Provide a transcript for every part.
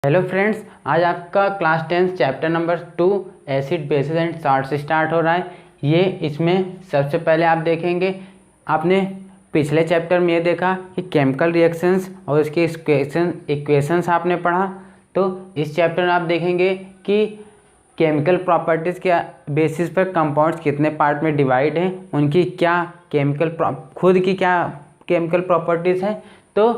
Hello friends, आज आपका class 10 chapter number 2 acid basis and salts start हो रहा है। ये इसमें सबसे पहले आप देखेंगे, आपने पिछले चैप्टर में ये देखा कि केमिकल रिएक्शंस और उसके इक्वेशंस आपने पढ़ा। तो इस चैप्टर में आप देखेंगे कि केमिकल प्रॉपर्टीज़ के बेसिस पर कंपाउंड्स कितने पार्ट में डिवाइड हैं, उनकी क्या खुद की क्या केमिकल प्रॉपर्टीज़ हैं। तो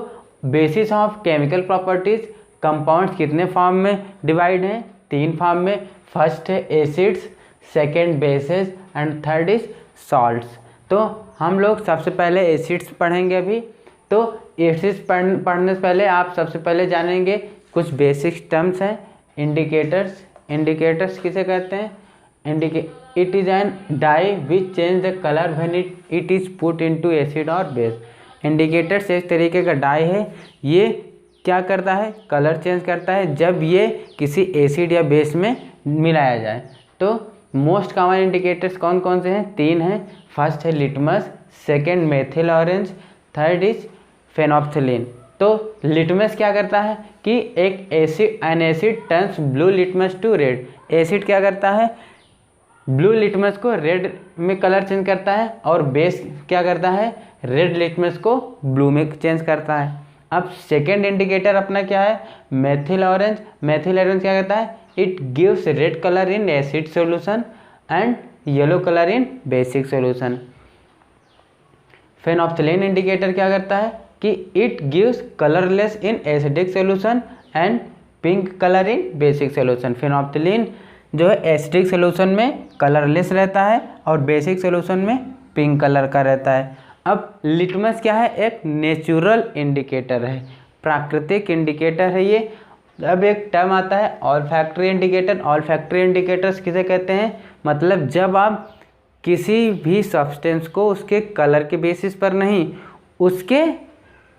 basis of chemical properties compounds कितने फॉर्म में डिवाइड हैं? 3 फॉर्म में। फर्स्ट है acids, second bases and third is salts. तो हम लोग सबसे पहले एसिड्स पढ़ेंगे अभी। तो एसिड्स पढ़ने से पहले आप सबसे पहले जानेंगे कुछ बेसिक टर्म्स हैं। इंडिकेटर्स किसे कहते हैं? It is an dye which change the colour when it is put into acid और बेस। इंडिकेटर्स एक तरीके का डाई है, ये क्या करता है? कलर चेंज करता है जब ये किसी एसिड या बेस में मिलाया जाए। तो मोस्ट कॉमन इंडिकेटर्स कौन कौन से हैं? 3 हैं। फर्स्ट है litmus, second methyl orange, third is phenolphthalein. तो लिटमस क्या करता है कि an acid turns blue litmus to red. Acid क्या करता है? ब्लू लिटमस को रेड में कलर चेंज करता है, और बेस क्या करता है? रेड लिटमस को ब्लू में चेंज करता है। अब सेकेंड इंडिकेटर अपना क्या है? Methyl orange. मेथिल ऑरेंज क्या कहता है? It gives red colour in acid solution and yellow colour in basic solution. Phenolphthalein indicator क्या करता है कि it gives colourless in acidic solution and pink colour in basic solution. Phenolphthalein जो है acidic solution में कलरलेस रहता है और बेसिक सॉल्यूशन में पिंक कलर का रहता है। अब लिटमस क्या है? एक नेचुरल इंडिकेटर है, प्राकृतिक इंडिकेटर है ये। अब एक टर्म आता है ऑल्फैक्टरी इंडिकेटर। ऑल्फैक्टरी इंडिकेटर्स किसे कहते हैं? मतलब जब आप किसी भी सब्सटेंस को उसके कलर के बेसिस पर नहीं, उसके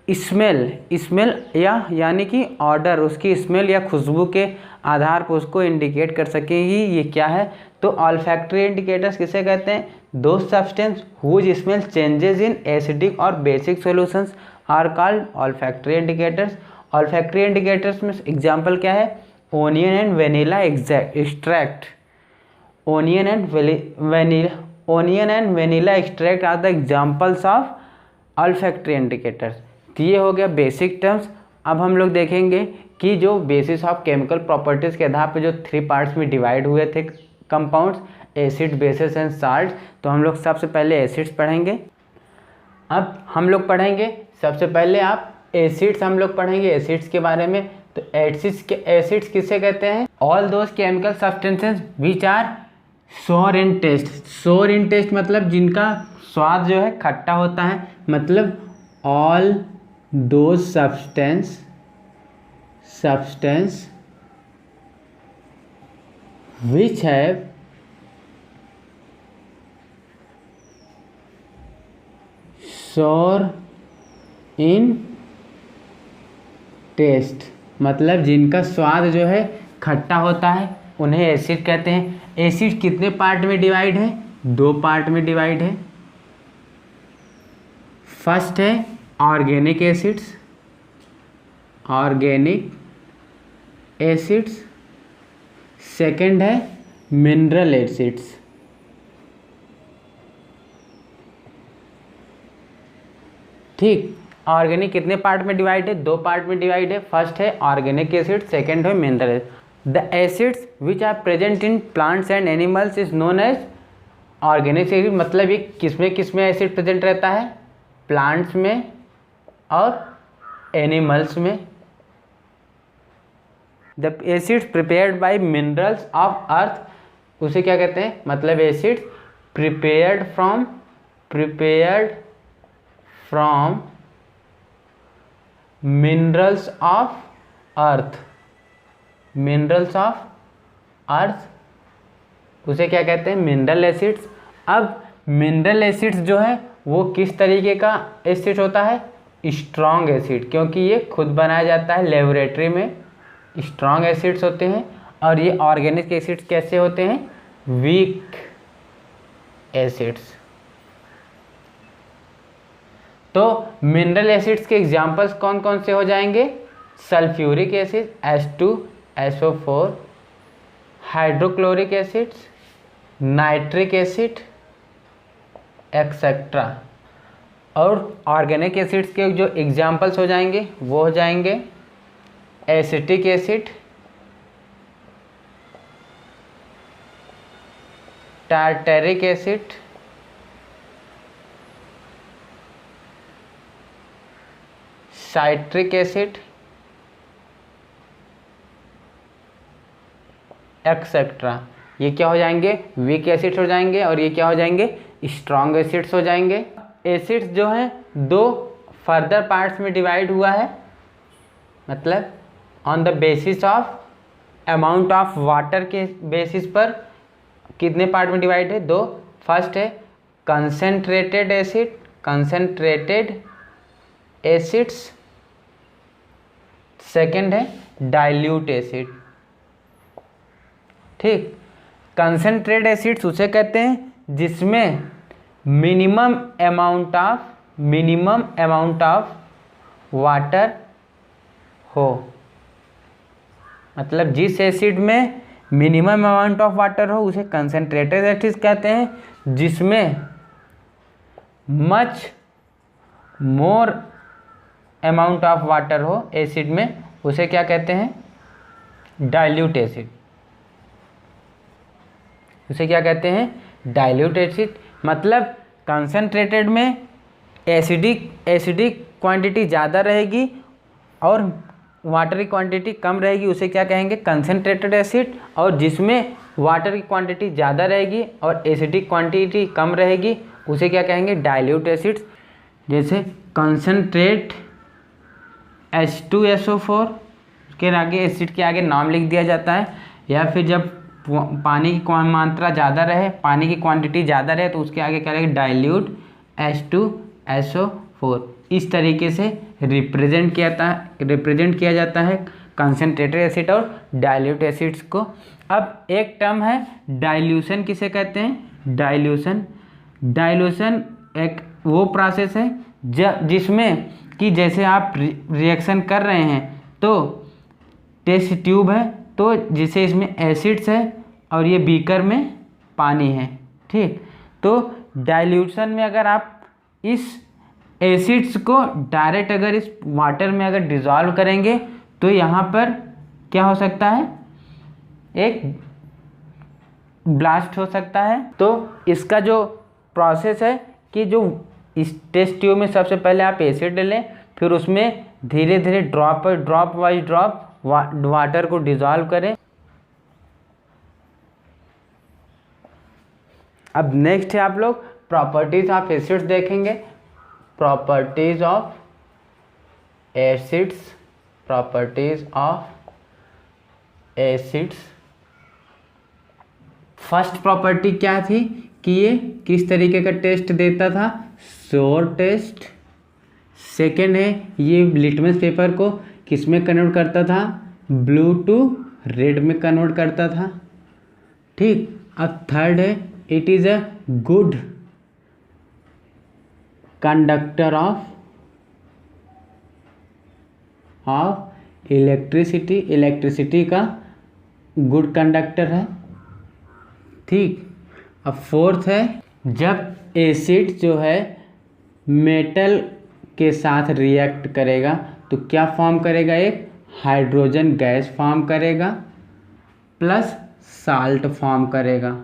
स्मेल यानी कि ऑर्डर, उसकी स्मेल या खुशबू के आधार पर उसको इंडिकेट कर सकेगी ये क्या है। तो ऑल्फैक्टरी इंडिकेटर्स किसे कहते हैं? दो substances whose smell changes in acidic और basic solutions are called olfactory indicators. Olfactory indicators में एग्जांपल क्या है? Onion and vanilla extract. Onion and vanilla extract are the examples of olfactory indicators. तो ये हो गया बेसिक टर्म्स। अब हम लोग देखेंगे कि जो बेसिस ऑफ केमिकल प्रॉपर्टीज़ के आधार पर जो 3 पार्ट्स में डिवाइड हुए थे compounds, acid, basis and salt. तो हम लोग सबसे पहले एसिड्स पढ़ेंगे। अब हम लोग पढ़ेंगे सबसे पहले एसिड्स पढ़ेंगे एसिड्स के बारे में। तो एसिड्स किसे कहते हैं? All those chemical substances which are sour in test. सोर इन टेस्ट मतलब जिनका स्वाद जो है खट्टा होता है। मतलब all those substance which have sour in taste, मतलब जिनका स्वाद जो है खट्टा होता है उन्हें एसिड कहते हैं। एसिड कितने पार्ट में डिवाइड है? 2 पार्ट में डिवाइड है। फर्स्ट है ऑर्गेनिक एसिड्स, सेकेंड है मिनरल एसिड्स। ठीक, ऑर्गेनिक कितने पार्ट में डिवाइड है? 2 पार्ट में डिवाइड है। फर्स्ट है ऑर्गेनिक एसिड, सेकेंड है mineral acid. The acids which are present in plants and animals is known as organic acid. मतलब ये किसमें एसिड प्रेजेंट रहता है? प्लांट्स में और एनिमल्स में। The acids prepared by minerals of earth, उसे क्या कहते हैं? मतलब acids prepared from minerals of earth. उसे क्या कहते हैं? Mineral acids. अब मिनरल एसिड्स जो है वो किस तरीके का एसिड होता है? स्ट्रॉन्ग एसिड, क्योंकि ये खुद बनाया जाता है लेबोरेटरी में। स्ट्रॉन्ग एसिड्स होते हैं। और ये ऑर्गेनिक एसिड्स कैसे होते हैं? Weak acids. तो मिनरल एसिड्स के एग्जांपल्स कौन कौन से हो जाएंगे? Sulphuric acid H2SO4, hydrochloric acids, nitric acid etcetera. और ऑर्गेनिक एसिड्स के जो एग्जाम्पल्स हो जाएंगे वो हो जाएंगे acetic acid, tartaric acid, citric acid etcetera. ये क्या हो जाएंगे? वीक एसिड्स हो जाएंगे और ये क्या हो जाएंगे? स्ट्रॉन्ग एसिड्स हो जाएंगे। एसिड्स जो हैं दो फर्दर पार्ट्स में डिवाइड हुआ है, मतलब on the basis of amount of water के बेसिस पर कितने पार्ट में डिवाइड है? दो। फर्स्ट है concentrated acid, concentrated acids. Second है डाइल्यूट एसिड। ठीक, कंसेंट्रेटेड एसिड्स उसे कहते हैं जिसमें मिनिमम अमाउंट ऑफ वाटर हो, मतलब जिस एसिड में मिनिमम अमाउंट ऑफ वाटर हो उसे कंसेंट्रेटेड एसिड्स कहते हैं। जिसमें much more amount of water हो एसिड में उसे क्या कहते हैं? Dilute acid. उसे क्या कहते हैं? Dilute acid. मतलब कंसनट्रेटेड में एसिडिक क्वांटिटी ज़्यादा रहेगी और वाटर की क्वांटिटी कम रहेगी, उसे क्या कहेंगे? Concentrated acid. और जिसमें वाटर की क्वांटिटी ज़्यादा रहेगी और एसिडिक क्वांटिटी कम रहेगी उसे क्या कहेंगे? Dilute acids. जैसे कंसनट्रेट H2SO4 के आगे एसिड के आगे नाम लिख दिया जाता है, या फिर जब पानी की मात्रा ज़्यादा रहे, पानी की क्वांटिटी ज़्यादा रहे तो उसके आगे क्या रहेगा? Dilute H2SO4। इस तरीके से रिप्रेजेंट किया जाता है कंसनट्रेटेड एसिड और डाइल्यूट एसिड्स को। अब एक टर्म है डाइल्यूशन। किसे कहते हैं? डाइल्यूशन एक वो प्रोसेस है जिसमें कि जैसे आप रिएक्शन कर रहे हैं तो टेस्ट ट्यूब है, तो जिसे इसमें एसिड्स है और ये बीकर में पानी है। ठीक, तो डाइल्यूशन में अगर आप इस एसिड्स को डायरेक्ट अगर इस वाटर में अगर डिज़ोल्व करेंगे तो यहाँ पर क्या हो सकता है? एक ब्लास्ट हो सकता है। तो इसका जो प्रोसेस है कि जो इस टेस्ट ट्यूब में सबसे पहले आप एसिड डालें, फिर उसमें धीरे धीरे ड्रॉप वाइज ड्रॉप वाटर को डिज़ोल्व करें। अब नेक्स्ट है आप लोग प्रॉपर्टीज ऑफ एसिड्स देखेंगे। Properties of acids. First property क्या थी कि ये किस तरीके का टेस्ट देता था? Sure test. सेकेंड है ये लिटमस पेपर को किस में कन्वर्ट करता था? ब्लू टू रेड में कन्वर्ट करता था। ठीक, अब थर्ड है it is a good conductor of electricity का गुड कंडक्टर है। ठीक, अब फोर्थ है जब एसिड जो है मेटल के साथ रिएक्ट करेगा तो क्या फॉर्म करेगा? एक हाइड्रोजन गैस फॉर्म करेगा प्लस साल्ट फॉर्म करेगा।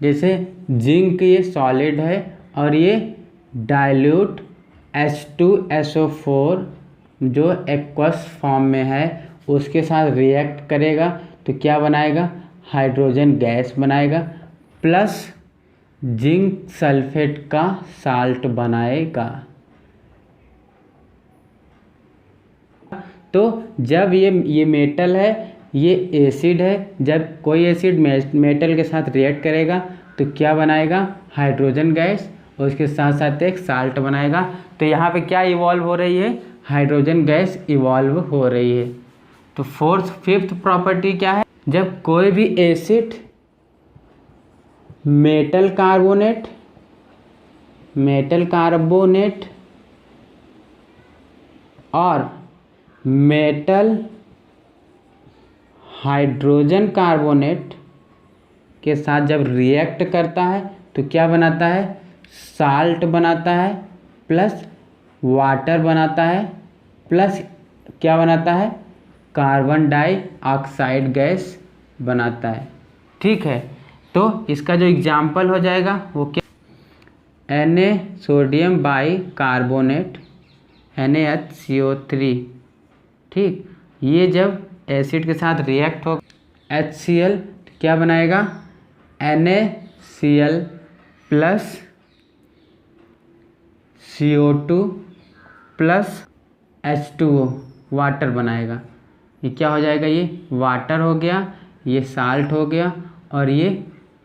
जैसे जिंक ये सॉलिड है और ये डाइल्यूट H2SO4 जो एक्वस फॉर्म में है उसके साथ रिएक्ट करेगा तो क्या बनाएगा? हाइड्रोजन गैस बनाएगा प्लस जिंक सल्फेट का साल्ट बनाएगा। तो जब ये मेटल है, ये एसिड है, जब कोई एसिड मेटल के साथ रिएक्ट करेगा तो क्या बनाएगा? हाइड्रोजन गैस और उसके साथ साथ एक साल्ट बनाएगा। तो यहाँ पे क्या इवॉल्व हो रही है? हाइड्रोजन गैस इवॉल्व हो रही है। तो फिफ्थ प्रॉपर्टी क्या है? जब कोई भी एसिड मेटल कार्बोनेट और मेटल हाइड्रोजन कार्बोनेट के साथ जब रिएक्ट करता है तो क्या बनाता है, साल्ट बनाता है प्लस वाटर बनाता है प्लस क्या बनाता है, कार्बन डाइऑक्साइड गैस बनाता है। ठीक है, तो इसका जो एग्जाम्पल हो जाएगा वो क्या, Na sodium by carbonate NaHCO3। ठीक, ये जब एसिड के साथ रिएक्ट हो HCl क्या बनाएगा, NaCl plus CO2 plus H2O water बनाएगा। ये क्या हो जाएगा, ये वाटर हो गया, ये साल्ट हो गया और ये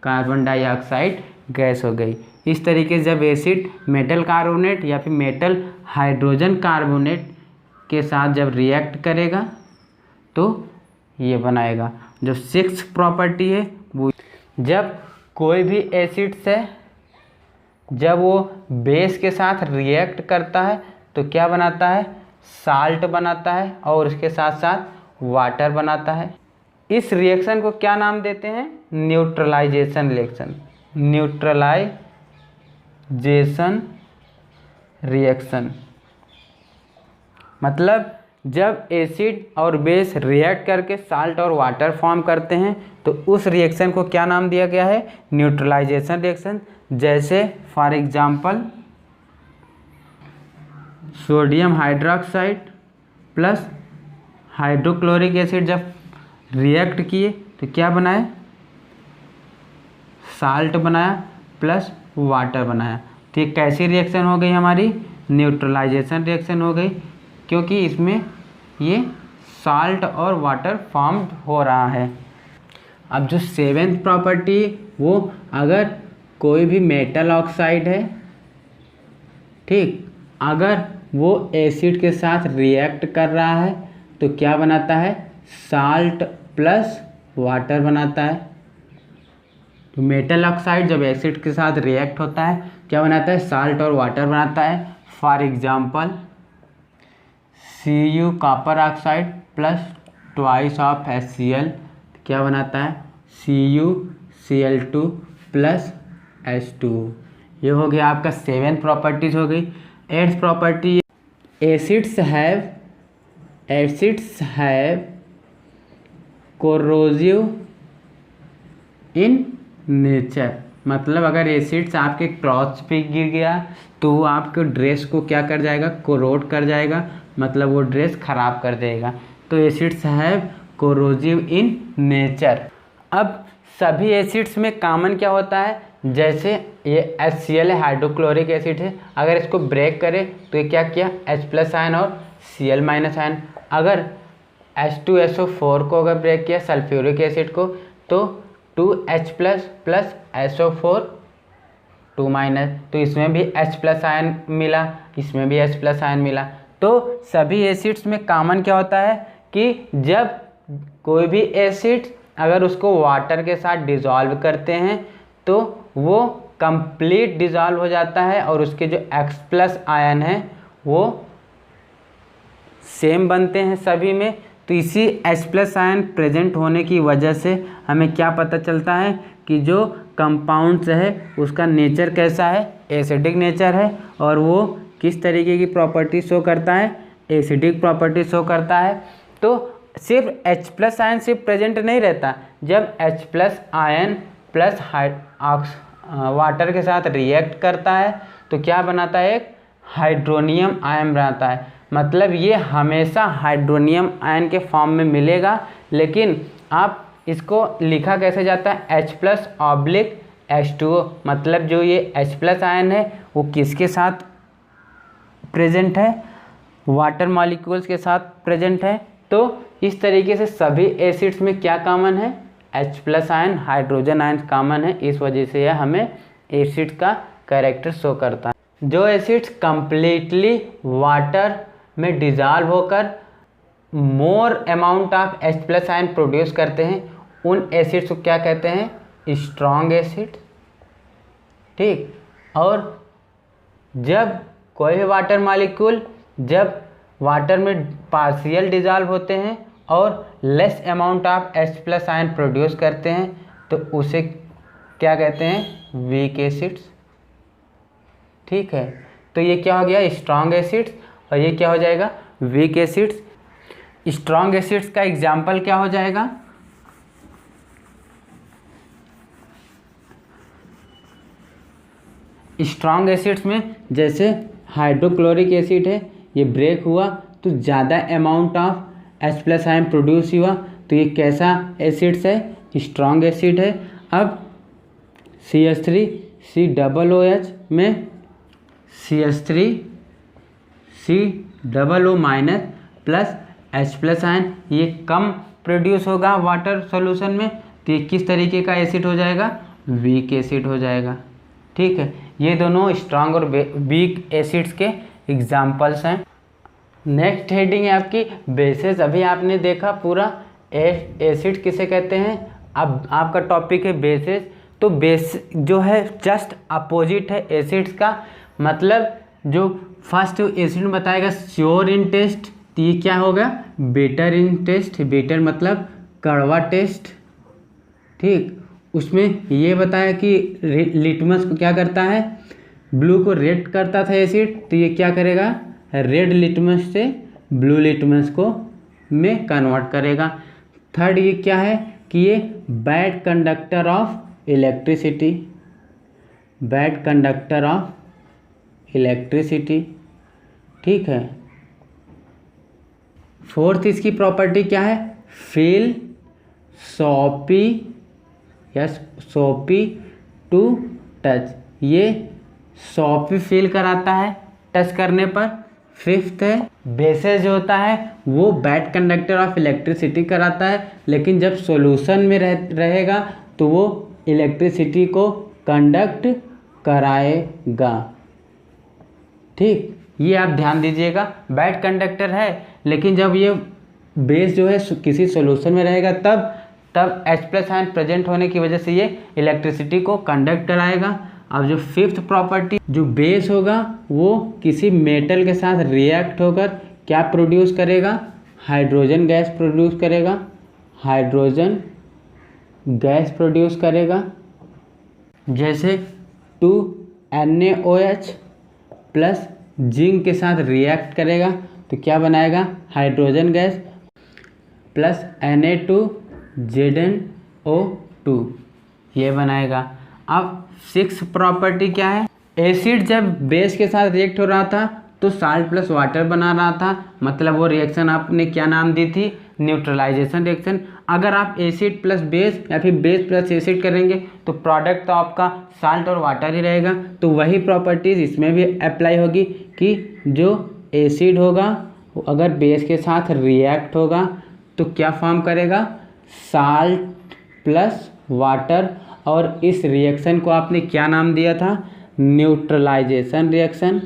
कार्बन डाइऑक्साइड गैस हो गई। इस तरीके से जब एसिड मेटल कार्बोनेट या फिर मेटल हाइड्रोजन कार्बोनेट के साथ जब रिएक्ट करेगा तो ये बनाएगा। जो सिक्स्थ प्रॉपर्टी है वो, जब कोई भी एसिड से जब वो बेस के साथ रिएक्ट करता है तो क्या बनाता है, साल्ट बनाता है और उसके साथ साथ वाटर बनाता है। इस रिएक्शन को क्या नाम देते हैं, न्यूट्रलाइजेशन रिएक्शन। न्यूट्रलाइजेशन रिएक्शन मतलब जब एसिड और बेस रिएक्ट करके साल्ट और वाटर फॉर्म करते हैं तो उस रिएक्शन को क्या नाम दिया गया है, न्यूट्रलाइजेशन रिएक्शन। जैसे for example sodium hydroxide plus hydrochloric acid जब रिएक्ट किए तो क्या बनाए, साल्ट बनाया प्लस वाटर बनाया। तो ये कैसी रिएक्शन हो गई हमारी, न्यूट्रलाइजेशन रिएक्शन हो गई, क्योंकि इसमें ये साल्ट और वाटर फॉर्म हो रहा है। अब जो सेवेंथ प्रॉपर्टी, वो अगर कोई भी मेटल ऑक्साइड है, ठीक, अगर वो एसिड के साथ रिएक्ट कर रहा है तो क्या बनाता है, साल्ट प्लस वाटर बनाता है। तो मेटल ऑक्साइड जब एसिड के साथ रिएक्ट होता है क्या बनाता है, साल्ट और वाटर बनाता है। For example Cu copper oxide plus twice of HCl क्या बनाता है, CuCl2 प्लस H2O। ये हो गया आपका सेवेंथ प्रॉपर्टीज हो गई। Eighth property, acids have corrosive in nature. मतलब अगर एसिड्स आपके क्लॉथ्स पे गिर गया तो वो आपके ड्रेस को क्या कर जाएगा, कोरोड कर जाएगा, मतलब वो ड्रेस खराब कर देगा। तो acids have corrosive in nature. अब सभी एसिड्स में कॉमन क्या होता है, जैसे ये HCl है, हाइड्रोक्लोरिक एसिड है, अगर इसको ब्रेक करें तो ये क्या किया, H+ आयन और Cl- आयन। अगर H2SO4 को अगर ब्रेक किया सल्फ्यूरिक एसिड को तो 2H+ प्लस SO4 2-, तो इसमें भी H+ आयन मिला, इसमें भी H+ आयन मिला। तो सभी एसिड्स में कॉमन क्या होता है कि जब कोई भी एसिड अगर उसको वाटर के साथ डिज़ोल्व करते हैं तो वो कंप्लीट डिज़ोल्व हो जाता है और उसके जो X+ आयन है वो सेम बनते हैं सभी में। तो इसी H+ आयन प्रेजेंट होने की वजह से हमें क्या पता चलता है कि जो कंपाउंड्स है उसका नेचर कैसा है, एसिडिक नेचर है, और वो किस तरीके की प्रॉपर्टी शो करता है, एसिडिक प्रॉपर्टी शो करता है। तो सिर्फ H+ आयन सिर्फ प्रेजेंट नहीं रहता, जब H+ आयन प्लस वाटर के साथ रिएक्ट करता है तो क्या बनाता है, एक हाइड्रोनियम आयन बनाता है। मतलब ये हमेशा हाइड्रोनियम आयन के फॉर्म में मिलेगा, लेकिन आप इसको लिखा कैसे जाता है, H+/H2O। मतलब जो ये H+ आयन है वो किसके साथ प्रेजेंट है, वाटर मॉलिक्यूल्स के साथ प्रेजेंट है। तो इस तरीके से सभी एसिड्स में क्या कॉमन है, H+ ion, hydrogen ion common है। इस वजह से यह हमें एसिड का कैरेक्टर शो करता है। जो एसिड्स कंप्लीटली वाटर में डिज़ोल्व होकर more amount of H+ ion produce करते हैं उन एसिड्स को क्या कहते हैं, स्ट्रॉन्ग एसिड। ठीक, और जब कोई भी वाटर मॉलिक्यूल जब वाटर में पार्शियल डिजॉल्व होते हैं और less amount of H+ ion produce करते हैं तो उसे क्या कहते हैं, वीक एसिड्स। ठीक है, तो ये क्या हो गया, स्ट्रॉन्ग एसिड्स, और ये क्या हो जाएगा, वीक एसिड्स। स्ट्रॉन्ग एसिड्स का एग्जाम्पल क्या हो जाएगा, स्ट्रॉन्ग एसिड्स में जैसे हाइड्रोक्लोरिक एसिड है, ये ब्रेक हुआ तो ज़्यादा amount of H+ ion produce हुआ, तो ये कैसा एसिड्स है, स्ट्रॉन्ग एसिड है। अब CH3COOH में CH3COO- प्लस H+ आयन, ये कम प्रोड्यूस होगा वाटर सॉल्यूशन में, तो ये किस तरीके का एसिड हो जाएगा, वीक एसिड हो जाएगा। ठीक है, ये दोनों स्ट्रॉन्ग और वीक एसिड्स के एग्जाम्पल्स हैं। नेक्स्ट हेडिंग है आपकी बेसेस। अभी आपने देखा पूरा एसिड किसे कहते हैं, अब आपका टॉपिक है बेसेस। तो बेस जो है जस्ट अपोजिट है एसिड्स का, मतलब जो फर्स्ट एसिड में बताएगा श्योर इन टेस्ट, तो ये क्या होगा, बेटर इन टेस्ट। बेटर मतलब कड़वा टेस्ट। ठीक, उसमें ये बताया कि लिटमस को क्या करता है, ब्लू को रेड करता था एसिड, तो ये क्या करेगा, रेड लिटमस से ब्लू लिटमस को में कन्वर्ट करेगा। थर्ड ये क्या है कि ये bad conductor of electricity, bad conductor of electricity. ठीक है, फोर्थ इसकी प्रॉपर्टी क्या है, feel soapy, yes soapy to touch, ये सॉपी फील कराता है टच करने पर। फिफ्थ है बेसेस जो होता है वो बैड कंडक्टर ऑफ इलेक्ट्रिसिटी कराता है, लेकिन जब सॉल्यूशन में रहेगा तो वो इलेक्ट्रिसिटी को कंडक्ट कराएगा। ठीक, ये आप ध्यान दीजिएगा, बैड कंडक्टर है, लेकिन जब ये बेस जो है किसी सॉल्यूशन में रहेगा तब H+ आयन प्रेजेंट होने की वजह से ये इलेक्ट्रिसिटी को कंडक्ट कराएगा। अब जो फिफ्थ प्रॉपर्टी, जो बेस होगा वो किसी मेटल के साथ रिएक्ट होकर क्या प्रोड्यूस करेगा, हाइड्रोजन गैस प्रोड्यूस करेगा, हाइड्रोजन गैस प्रोड्यूस करेगा। जैसे 2NaOH प्लस जिंक के साथ रिएक्ट करेगा तो क्या बनाएगा, हाइड्रोजन गैस प्लस Na2ZnO2, ये बनाएगा। अब सिक्स प्रॉपर्टी क्या है, एसिड जब बेस के साथ रिएक्ट हो रहा था तो साल्ट प्लस वाटर बना रहा था, मतलब वो रिएक्शन आपने क्या नाम दी थी, न्यूट्रलाइजेशन रिएक्शन। अगर आप एसिड प्लस बेस या फिर बेस प्लस एसिड करेंगे तो प्रोडक्ट तो आपका साल्ट और वाटर ही रहेगा। तो वही प्रॉपर्टीज इसमें भी अप्लाई होगी कि जो एसिड होगा अगर बेस के साथ रिएक्ट होगा तो क्या फॉर्म करेगा, साल्ट प्लस वाटर, और इस रिएक्शन को आपने क्या नाम दिया था, न्यूट्रलाइजेशन रिएक्शन।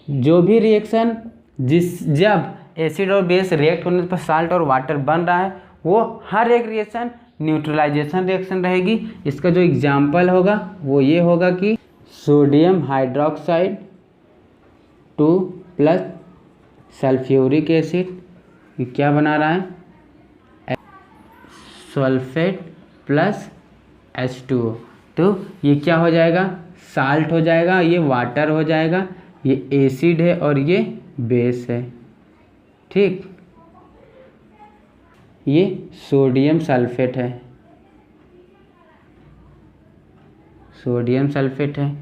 जो भी रिएक्शन जब एसिड और बेस रिएक्ट होने पर साल्ट और वाटर बन रहा है वो हर एक रिएक्शन न्यूट्रलाइजेशन रिएक्शन रहेगी। इसका जो एग्जाम्पल होगा वो ये होगा कि sodium hydroxide 2 plus sulphuric acid, ये क्या बना रहा है, सल्फेट प्लस H2O, तो ये क्या हो जाएगा, साल्ट हो जाएगा, ये वाटर हो जाएगा, ये एसिड है और ये बेस है। ठीक, ये सोडियम सल्फेट है, सोडियम सल्फेट है।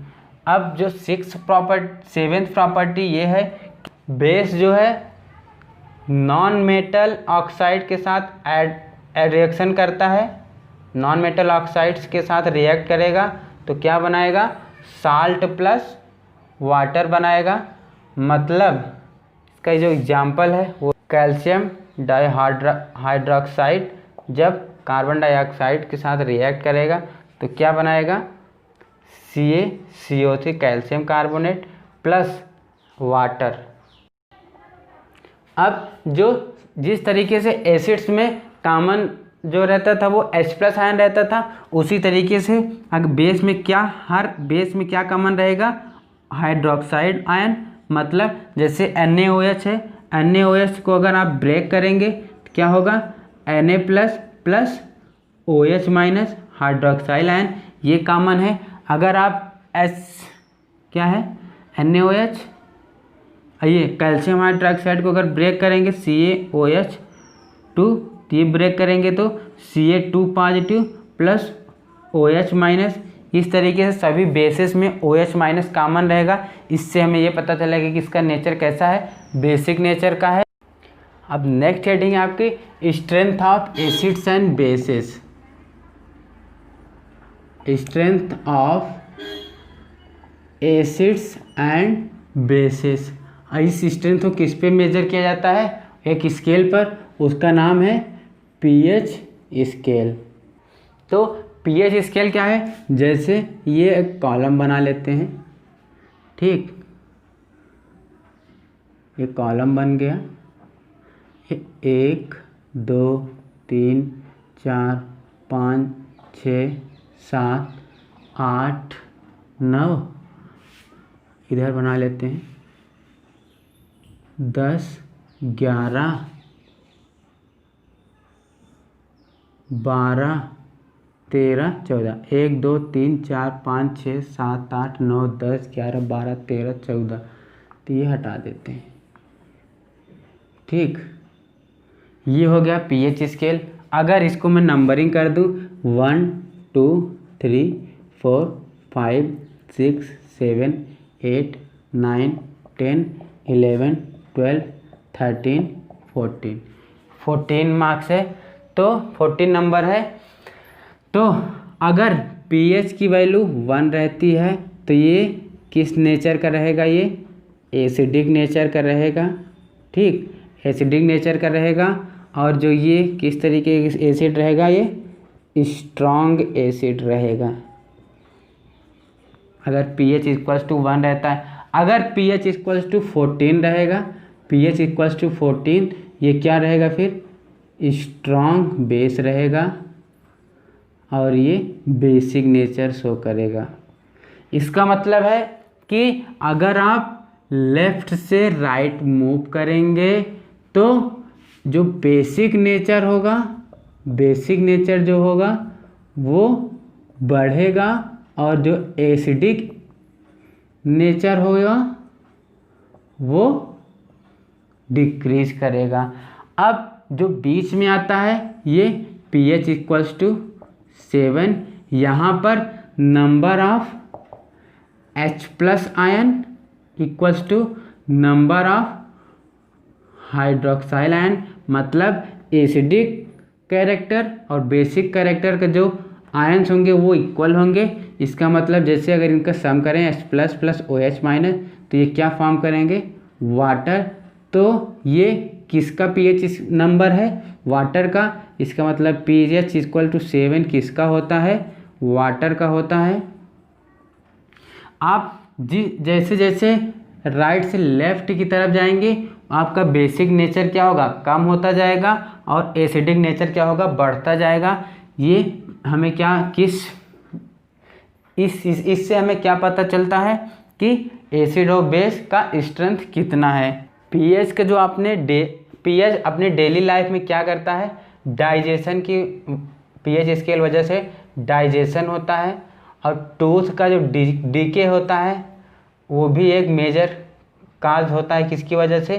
अब जो सेवेंथ प्रॉपर्टी ये है, बेस जो है नॉन मेटल ऑक्साइड के साथ रिएक्शन करता है, नॉन मेटल ऑक्साइड्स के साथ रिएक्ट करेगा तो क्या बनाएगा, साल्ट प्लस वाटर बनाएगा। मतलब इसका जो एग्जाम्पल है वो कैल्शियम डाइहाइड्रोक्साइड जब कार्बन डाइऑक्साइड के साथ रिएक्ट करेगा तो क्या बनाएगा, CaCO3 calcium carbonate plus water. अब जो जिस तरीके से एसिड्स में कॉमन जो रहता था वो H+ आयन रहता था, उसी तरीके से अगर बेस में क्या, हर बेस में क्या कॉमन रहेगा, हाइड्रोक्साइड आयन। मतलब जैसे NaOH है, NaOH को अगर आप ब्रेक करेंगे तो क्या होगा, Na plus OH minus hydroxyl ion, ये कॉमन है। अगर आप क्या है NaOH, ये कैल्शियम हाइड्रोक्साइड को अगर ब्रेक करेंगे CaOH2, तो ये ब्रेक करेंगे तो Ca2 positive plus OH minus. इस तरीके से सभी बेसिस में OH माइनस कॉमन रहेगा। इससे हमें ये पता चलेगा कि इसका नेचर कैसा है, बेसिक नेचर का है। अब नेक्स्ट हेडिंग है आपकी strength of acids and bases. Strength of acids and bases, इस स्ट्रेंथ को किस पे मेजर किया जाता है, एक स्केल पर, उसका नाम है pH स्केल। तो pH स्केल क्या है, जैसे ये एक कॉलम बना लेते हैं, ठीक, ये कॉलम बन गया, 1 2 3 4 5 6 7 8 9, इधर बना लेते हैं 10 11 12 13 14, 1 2 3 4 5 6 7 8 9 10 11 12 13 14, तो ये हटा देते हैं, ठीक। ये हो गया pH स्केल। अगर इसको मैं नंबरिंग कर दूं 1 2 3 4 5 6 7 8 9 10 11 12 13 14 मार्क्स है, तो 14 नंबर है। तो अगर pH की वैल्यू 1 रहती है तो ये किस नेचर का रहेगा, ये एसिडिक नेचर का रहेगा, ठीक, एसिडिक नेचर का रहेगा। और जो ये किस तरीके का एसिड रहेगा, ये स्ट्रॉन्ग एसिड रहेगा अगर pH इक्वल्स टू 1 रहता है। अगर pH इक्वल्स टू 14 रहेगा, pH इक्वल्स टू 14, ये क्या रहेगा फिर, स्ट्रॉन्ग बेस रहेगा और ये बेसिक नेचर शो करेगा। इसका मतलब है कि अगर आप लेफ्ट से राइट मूव करेंगे तो जो बेसिक नेचर होगा, बेसिक नेचर जो होगा वो बढ़ेगा और जो एसिडिक नेचर होगा वो डिक्रीज करेगा। अब जो बीच में आता है ये pH इक्वल्स टू 7, यहाँ पर number of H plus ion equals to number of hydroxyl ion, मतलब एसिडिक कैरेक्टर और बेसिक कैरेक्टर के जो आयन्स होंगे वो इक्वल होंगे। इसका मतलब जैसे अगर इनका सम करें H plus plus OH minus, तो ये क्या फॉर्म करेंगे, वाटर। तो ये किसका pH नंबर है, वाटर का। इसका मतलब pH इक्वल टू 7 किसका होता है, वाटर का होता है। आप जैसे जैसे राइट से लेफ्ट की तरफ जाएंगे आपका बेसिक नेचर क्या होगा, कम होता जाएगा और एसिडिक नेचर क्या होगा, बढ़ता जाएगा। ये हमें क्या इससे हमें क्या पता चलता है कि एसिड और बेस का स्ट्रेंथ कितना है। pH का जो आपने pH अपने डेली लाइफ में क्या करता है, डाइजेशन की, pH स्केल वजह से डाइजेशन होता है और टूथ का जो डीके होता है वो भी एक मेजर काज होता है, किसकी वजह से,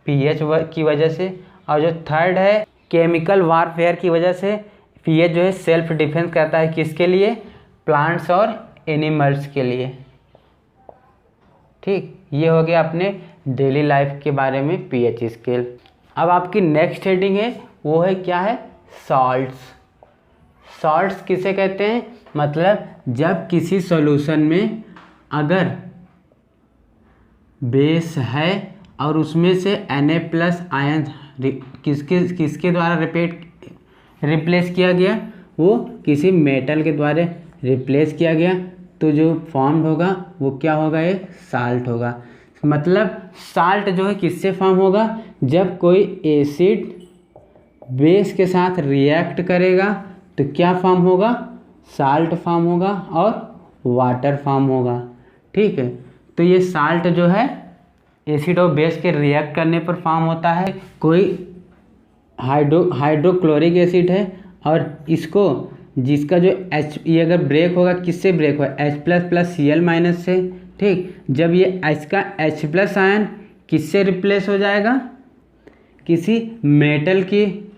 pH की वजह से। और जो थर्ड है केमिकल वारफेयर की वजह से pH जो है सेल्फ डिफेंस करता है, किसके लिए, प्लांट्स और एनिमल्स के लिए, ठीक। ये हो गया अपने डेली लाइफ के बारे में pH स्केल। अब आपकी नेक्स्ट हेडिंग है वो है क्या है, सॉल्ट्स। सॉल्ट्स किसे कहते हैं, मतलब जब किसी सॉल्यूशन में अगर बेस है और उसमें से Na प्लस आयन किसके द्वारा रिप्लेस किया गया, वो किसी मेटल के द्वारा रिप्लेस किया गया, तो जो फॉर्म होगा वो क्या होगा, ये साल्ट होगा। मतलब साल्ट जो है किससे फॉर्म होगा, जब कोई एसिड बेस के साथ रिएक्ट करेगा तो क्या फॉर्म होगा, साल्ट फॉर्म होगा और वाटर फॉर्म होगा, ठीक है। तो ये साल्ट जो है एसिड और बेस के रिएक्ट करने पर फॉर्म होता है। कोई हाइड्रोक्लोरिक एसिड है और इसको जिसका जो H, ये अगर ब्रेक होगा किससे ब्रेक होगा, H++Cl- से। ठीक, जब ये H का H+ आयन किससे रिप्लेस हो जाएगा, किसी मेटल की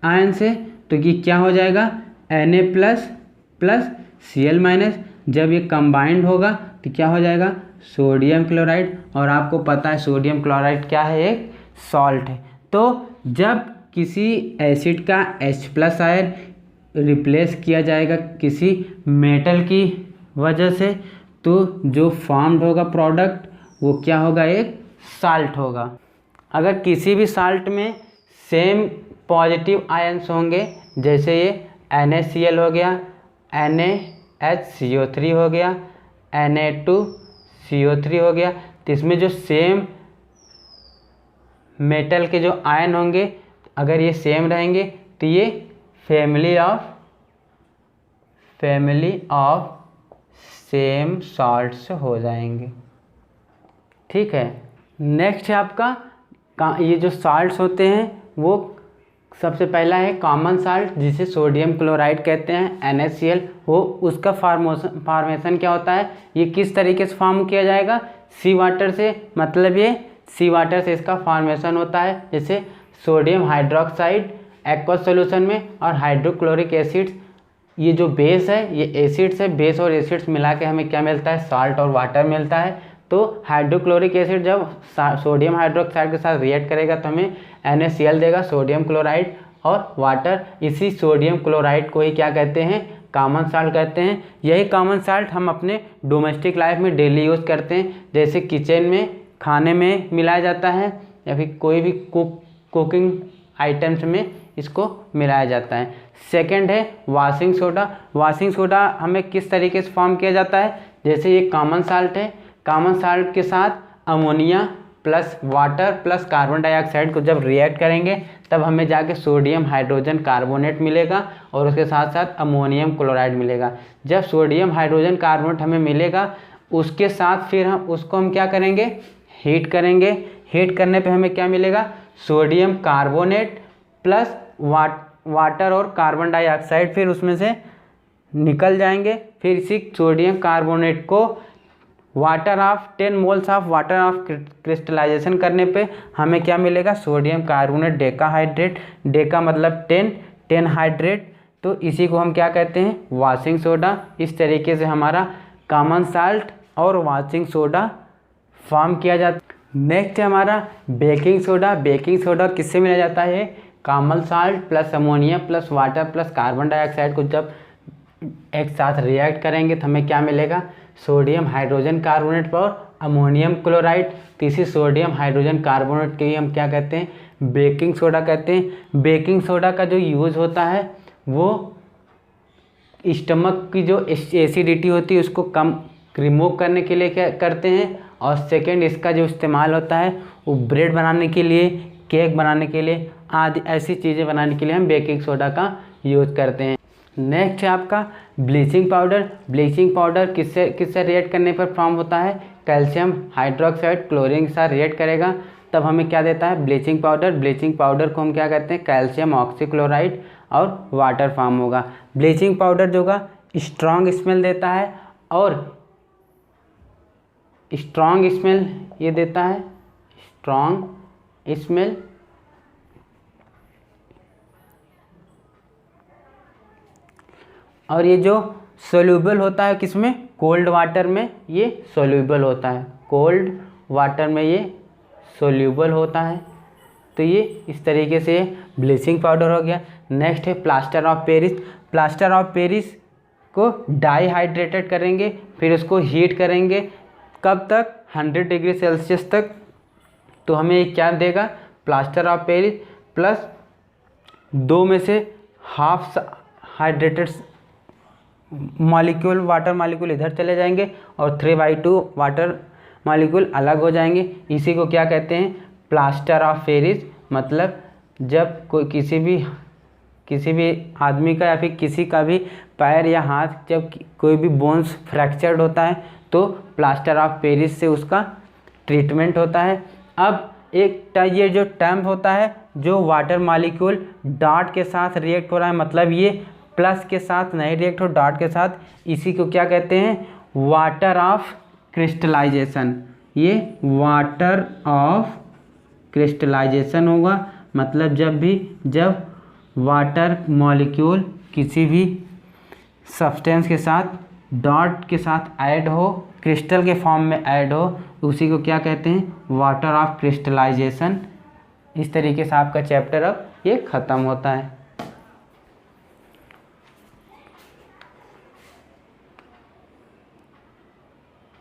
आयन से, तो ये क्या हो जाएगा Na++Cl-। जब ये कंबाइंड होगा तो क्या हो जाएगा सोडियम क्लोराइड। और आपको पता है सोडियम क्लोराइड क्या है, एक सॉल्ट है। तो जब किसी एसिड का H+ आयन रिप्लेस किया जाएगा किसी मेटल की वजह से, तो जो फॉर्म्ड होगा प्रोडक्ट वो क्या होगा, एक साल्ट होगा। अगर किसी भी साल्ट में सेम पॉजिटिव आयन्स होंगे, जैसे ये NaCl हो गया, NaHCO3 हो गया, Na2CO3 हो गया, तो इसमें जो सेम मेटल के जो आयन होंगे अगर ये सेम रहेंगे तो ये फैमिली ऑफ सेम सॉल्ट्स हो जाएंगे। ठीक है, नेक्स्ट है आपका ये जो साल्ट्स होते हैं वो सबसे पहला है कॉमन साल्ट जिसे सोडियम क्लोराइड कहते हैं NaCl। वो उसका फॉर्मेशन क्या होता है, ये किस तरीके से फॉर्म किया जाएगा, सी वाटर से। मतलब ये सी वाटर से इसका फॉर्मेशन होता है। जैसे सोडियम हाइड्रोक्साइड एक्वस सॉल्यूशन में और हाइड्रोक्लोरिक एसिड्स, ये जो बेस है ये एसिड्स है, बेस और एसिड्स मिला के हमें क्या मिलता है, साल्ट और वाटर मिलता है। तो हाइड्रोक्लोरिक एसिड जब सोडियम हाइड्रोक्साइड के साथ रिएक्ट करेगा तो हमें NaCl देगा, सोडियम क्लोराइड और वाटर। इसी सोडियम क्लोराइड को ही क्या कहते हैं, कॉमन साल्ट कहते हैं। यही कॉमन साल्ट हम अपने डोमेस्टिक लाइफ में डेली यूज़ करते हैं, जैसे किचन में खाने में मिलाया जाता है या फिर कोई भी कुकिंग आइटम्स में इसको मिलाया जाता है। सेकंड है वॉशिंग सोडा। वॉशिंग सोडा हमें किस तरीके से फॉर्म किया जाता है, जैसे ये कॉमन साल्ट है, कॉमन साल्ट के साथ ammonia plus water plus carbon dioxide को जब रिएक्ट करेंगे तब हमें जाके सोडियम हाइड्रोजन कार्बोनेट मिलेगा और उसके साथ साथ अमोनियम क्लोराइड मिलेगा। जब सोडियम हाइड्रोजन कार्बोनेट हमें मिलेगा उसके साथ फिर हम क्या करेंगे, हीट करेंगे। हीट करने पे हमें क्या मिलेगा, सोडियम कार्बोनेट प्लस वाटर और कार्बन डाइऑक्साइड फिर उसमें से निकल जाएंगे। फिर इसी सोडियम कार्बोनेट को 10 moles of water of crystallization करने पे हमें क्या मिलेगा, सोडियम कार्बोनेट डेकाहाइड्रेट। डेका मतलब 10 हाइड्रेट। तो इसी को हम क्या कहते हैं, वॉशिंग सोडा। इस तरीके से हमारा कॉमन साल्ट और वॉशिंग सोडा फॉर्म किया जाता है। नेक्स्ट है हमारा बेकिंग सोडा। बेकिंग सोडा किससे मिला जाता है, common salt plus ammonia plus water plus carbon dioxide को जब एक साथ रिएक्ट करेंगे तो हमें क्या मिलेगा, सोडियम हाइड्रोजन कार्बोनेट और अमोनियम क्लोराइड। तीसरी सोडियम हाइड्रोजन कार्बोनेट के ही हम क्या कहते हैं, बेकिंग सोडा कहते हैं। बेकिंग सोडा का जो यूज़ होता है वो स्टमक की जो एसिडिटी होती है उसको कम रिमूव करने के लिए क्या करते हैं। और सेकेंड इसका जो इस्तेमाल होता है वो ब्रेड बनाने के लिए, केक बनाने के लिए आदि ऐसी चीज़ें बनाने के लिए हम बेकिंग सोडा का यूज़ करते हैं। नेक्स्ट है आपका ब्लीचिंग पाउडर। ब्लीचिंग पाउडर किससे रिएक्ट करने पर फॉर्म होता है, कैल्शियम हाइड्रोक्साइड क्लोरीन के साथ रिएक्ट करेगा तब हमें क्या देता है, ब्लीचिंग पाउडर। ब्लीचिंग पाउडर को हम क्या कहते हैं, कैल्शियम ऑक्सीक्लोराइड और वाटर फॉर्म होगा। ब्लीचिंग पाउडर जो का स्ट्रॉन्ग स्मेल देता है और स्ट्रॉन्ग स्मेल ये देता है, स्ट्रॉन्ग स्मेल। और ये जो सोल्यूबल होता है किसमें, कोल्ड वाटर में ये सोल्यूबल होता है, कोल्ड वाटर में ये सोल्यूबल होता है। तो ये इस तरीके से ब्लीचिंग पाउडर हो गया। नेक्स्ट है plaster of Paris. Plaster of Paris को डाईहाइड्रेटेड करेंगे, फिर उसको हीट करेंगे, कब तक, 100 डिग्री सेल्सियस तक। तो हमें क्या देगा, प्लास्टर ऑफ पेरिस प्लस 2 में से half hydrated molecule, water molecule इधर चले जाएंगे और 3/2 वाटर मॉलिक्यूल अलग हो जाएंगे। इसी को क्या कहते हैं, प्लास्टर ऑफ पेरिस। मतलब जब कोई किसी भी आदमी का या फिर किसी का भी पैर या हाथ, जब कोई भी बोन्स फ्रैक्चर्ड होता है तो प्लास्टर ऑफ पेरिस से उसका ट्रीटमेंट होता है। अब ये जो टर्म होता है, जो वाटर मॉलिक्यूल डॉट के साथ रिएक्ट हो रहा है, मतलब ये प्लस के साथ नहीं रिएक्ट हो, डॉट के साथ, इसी को क्या कहते हैं, वाटर ऑफ क्रिस्टलाइजेशन। ये वाटर ऑफ क्रिस्टलाइजेशन होगा, मतलब जब वाटर मॉलिक्यूल किसी भी सब्सटेंस के साथ डॉट के साथ ऐड हो, क्रिस्टल के फॉर्म में ऐड हो, उसी को क्या कहते हैं, वाटर ऑफ क्रिस्टलाइजेशन। इस तरीके से आपका चैप्टर अब ये ख़त्म होता है।